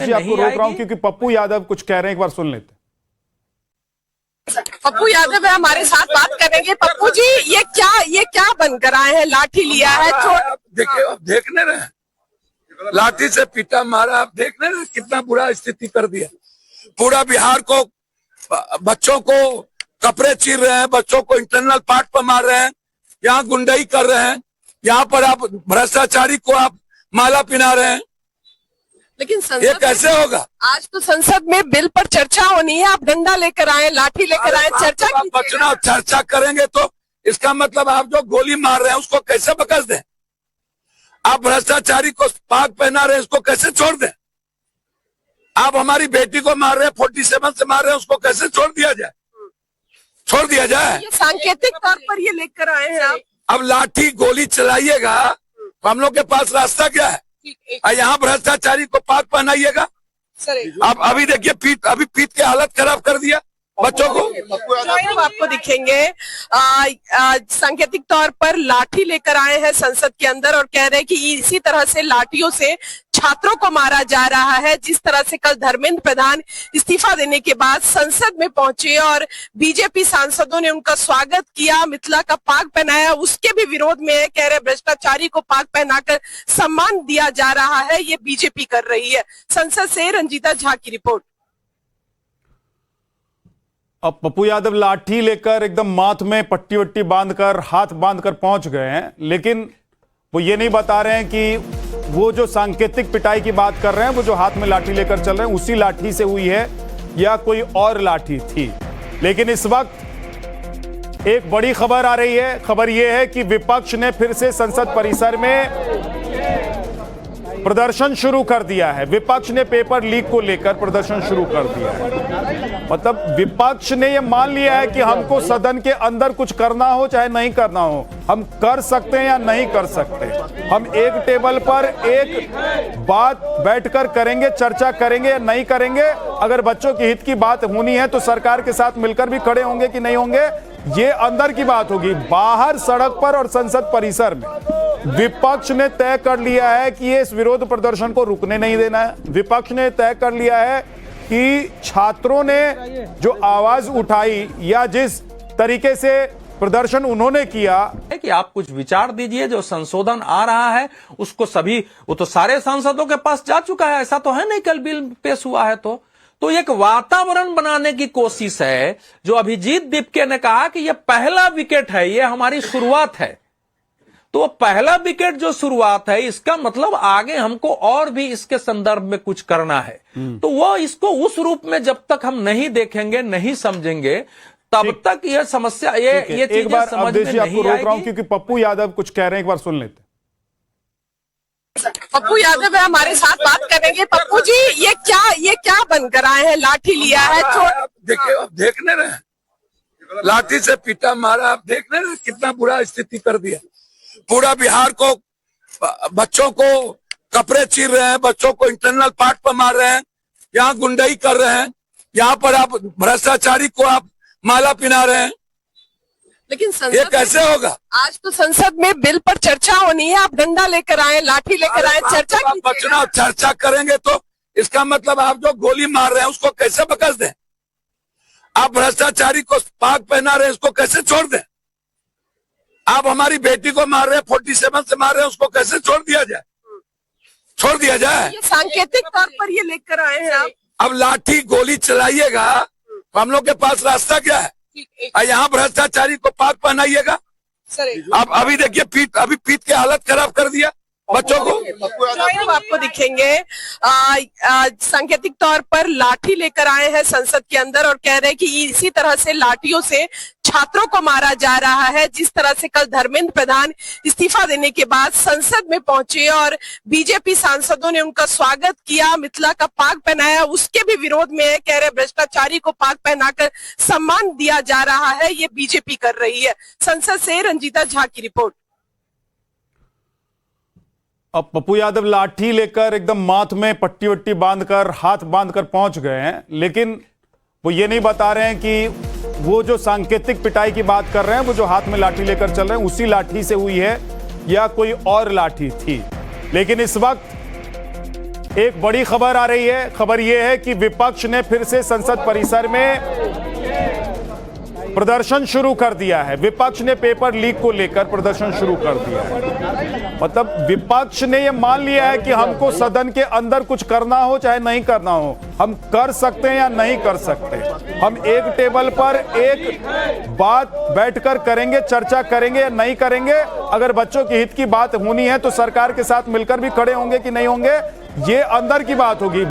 जी आपको रोक रहा हूं क्योंकि पप्पू यादव कुछ कह रहे हैं, एक बार सुन लेते। पप्पू यादव है हमारे साथ, बात करेंगे। पप्पू जी ये क्या बनकर आए हैं? लाठी लिया है, देखिए आप देखने रहे, लाठी से पीटा मारा, आप देखने रहे कितना बुरा स्थिति कर दिया। पूरा बिहार को, बच्चों को कपड़े चीर रहे हैं, बच्चों को इंटरनल पार्ट पर मार रहे हैं, यहाँ गुंडाई कर रहे हैं, यहाँ पर आप भ्रष्टाचारी को आप माला पिना रहे हैं। लेकिन ये कैसे होगा? आज तो संसद में बिल पर चर्चा होनी है, आप डंडा लेकर आए, लाठी लेकर आए, चर्चा बचना, चर्चा करेंगे तो इसका मतलब आप जो गोली मार रहे हैं उसको कैसे बकस दें? आप भ्रष्टाचारी को पाग पहना रहे हैं, उसको कैसे छोड़ दें? आप हमारी बेटी को मार रहे हैं, 47 से मार रहे हैं, उसको कैसे छोड़ दिया जाए? छोड़ दिया जाए? ये सांकेतिक तौर पर ये लेकर आए हैं आप। अब लाठी गोली चलाइएगा तो हम लोग के पास रास्ता क्या है? यहाँ भ्रष्टाचारी को पाग पहनाइएगा। अब अभी देखिए पीट के हालत खराब कर दिया बच्चों को। आपको दिखेंगे सांकेतिक तौर पर लाठी लेकर आए हैं संसद के अंदर और कह रहे हैं कि इसी तरह से लाठियों से छात्रों को मारा जा रहा है। जिस तरह से कल धर्मेंद्र प्रधान इस्तीफा देने के बाद संसद में पहुंचे और बीजेपी सांसदों ने उनका स्वागत किया, मिथिला का पाग पहनाया, उसके भी विरोध में है। कह रहे भ्रष्टाचारी को पाग पहनाकर सम्मान दिया जा रहा है, ये बीजेपी कर रही है। संसद से रंजीता झा की रिपोर्ट। अब पप्पू यादव लाठी लेकर एकदम माथ में पट्टी वट्टी बांधकर, हाथ बांधकर पहुंच गए हैं, लेकिन वो ये नहीं बता रहे हैं कि वो जो सांकेतिक पिटाई की बात कर रहे हैं, वो जो हाथ में लाठी लेकर चल रहे हैं, उसी लाठी से हुई है या कोई और लाठी थी। लेकिन इस वक्त एक बड़ी खबर आ रही है। खबर यह है कि विपक्ष ने फिर से संसद परिसर में प्रदर्शन शुरू कर दिया है। विपक्ष ने पेपर लीक को लेकर प्रदर्शन शुरू कर दिया है। मतलब विपक्ष ने यह मान लिया है कि हमको सदन के अंदर कुछ करना हो चाहे नहीं करना हो, हम कर सकते हैं या नहीं कर सकते। हम एक टेबल पर एक बात बैठकर करेंगे, चर्चा करेंगे या नहीं करेंगे। अगर बच्चों के हित की बात होनी है तो सरकार के साथ मिलकर भी खड़े होंगे कि नहीं होंगे, ये अंदर की बात होगी। बाहर सड़क पर और संसद परिसर में विपक्ष ने तय कर लिया है कि ये इस विरोध प्रदर्शन को रुकने नहीं देना है। विपक्ष ने तय कर लिया है कि छात्रों ने जो आवाज उठाई या जिस तरीके से प्रदर्शन उन्होंने किया है कि आप कुछ विचार दीजिए, जो संशोधन आ रहा है उसको वो तो सारे सांसदों के पास जा चुका है। ऐसा तो है नहीं कल बिल पेश हुआ है तो एक वातावरण बनाने की कोशिश है। जो अभिजीत दीपके ने कहा कि यह पहला विकेट है, यह हमारी शुरुआत है, तो पहला विकेट जो शुरुआत है, इसका मतलब आगे हमको और भी इसके संदर्भ में कुछ करना है। तो वो इसको उस रूप में जब तक हम नहीं देखेंगे, नहीं समझेंगे, तब तक यह समस्या, ये चीजें समझ में नहीं आपको रोक रहा हूं क्योंकि पप्पू यादव कुछ कह रहे हैं, एक बार सुन लेते। पप्पू यादव है हमारे साथ, बात करेंगे। पप्पू जी ये क्या बनकर आए हैं? लाठी लिया है, देखिए आप देखने रहे, लाठी से पीटा मारा, आप देखने रहे कितना बुरा स्थिति कर दिया। पूरा बिहार को, बच्चों को कपड़े चीर रहे हैं, बच्चों को इंटरनल पार्ट पर मार रहे हैं, यहाँ गुंडाई कर रहे हैं, यहाँ पर आप भ्रष्टाचारी को आप माला पिना रहे हैं। लेकिन ये कैसे होगा? आज तो संसद में बिल पर चर्चा होनी है, आप डंडा लेकर आए, लाठी लेकर आए, चर्चा बचना, चर्चा करेंगे तो इसका मतलब आप जो गोली मार रहे हैं उसको कैसे बकस दें? आप भ्रष्टाचारी को पाग पहना रहे हैं, उसको कैसे छोड़ दें? आप हमारी बेटी को मार रहे हैं, 47 से मार रहे हैं, उसको कैसे छोड़ दिया जाए? छोड़ दिया जाए? ये सांकेतिक तौर पर ये लेकर आए हैं आप। अब लाठी गोली चलाइएगा तो हम लोग के पास रास्ता क्या है? यहाँ भ्रष्टाचारी को पाग पहनाइएगा। अब अभी देखिए पीट के हालत खराब कर दिया बच्चों को। आपको दिखेंगे सांकेतिक तौर पर लाठी लेकर आए हैं संसद के अंदर और कह रहे हैं कि इसी तरह से लाठियों से छात्रों को मारा जा रहा है। जिस तरह से कल धर्मेंद्र प्रधान इस्तीफा देने के बाद संसद में पहुंचे और बीजेपी सांसदों ने उनका स्वागत किया, मिथिला का पाग पहनाया, उसके भी विरोध में है। कह रहे भ्रष्टाचारी को पाग पहनाकर सम्मान दिया जा रहा है, ये बीजेपी कर रही है। संसद से रंजीता झा की रिपोर्ट। अब पप्पू यादव लाठी लेकर एकदम माथ में पट्टी वट्टी बांधकर, हाथ बांधकर पहुंच गए हैं, लेकिन वो ये नहीं बता रहे हैं कि वो जो सांकेतिक पिटाई की बात कर रहे हैं, वो जो हाथ में लाठी लेकर चल रहे हैं, उसी लाठी से हुई है या कोई और लाठी थी। लेकिन इस वक्त एक बड़ी खबर आ रही है। खबर यह है कि विपक्ष ने फिर से संसद परिसर में प्रदर्शन शुरू कर दिया है। विपक्ष ने पेपर लीक को लेकर प्रदर्शन शुरू कर दिया है। मतलब विपक्ष ने यह मान लिया है कि हमको सदन के अंदर कुछ करना हो चाहे नहीं करना हो, हम कर सकते हैं या नहीं कर सकते। हम एक टेबल पर एक बात बैठकर करेंगे, चर्चा करेंगे या नहीं करेंगे। अगर बच्चों के हित की बात होनी है तो सरकार के साथ मिलकर भी खड़े होंगे कि नहीं होंगे, ये अंदर की बात होगी।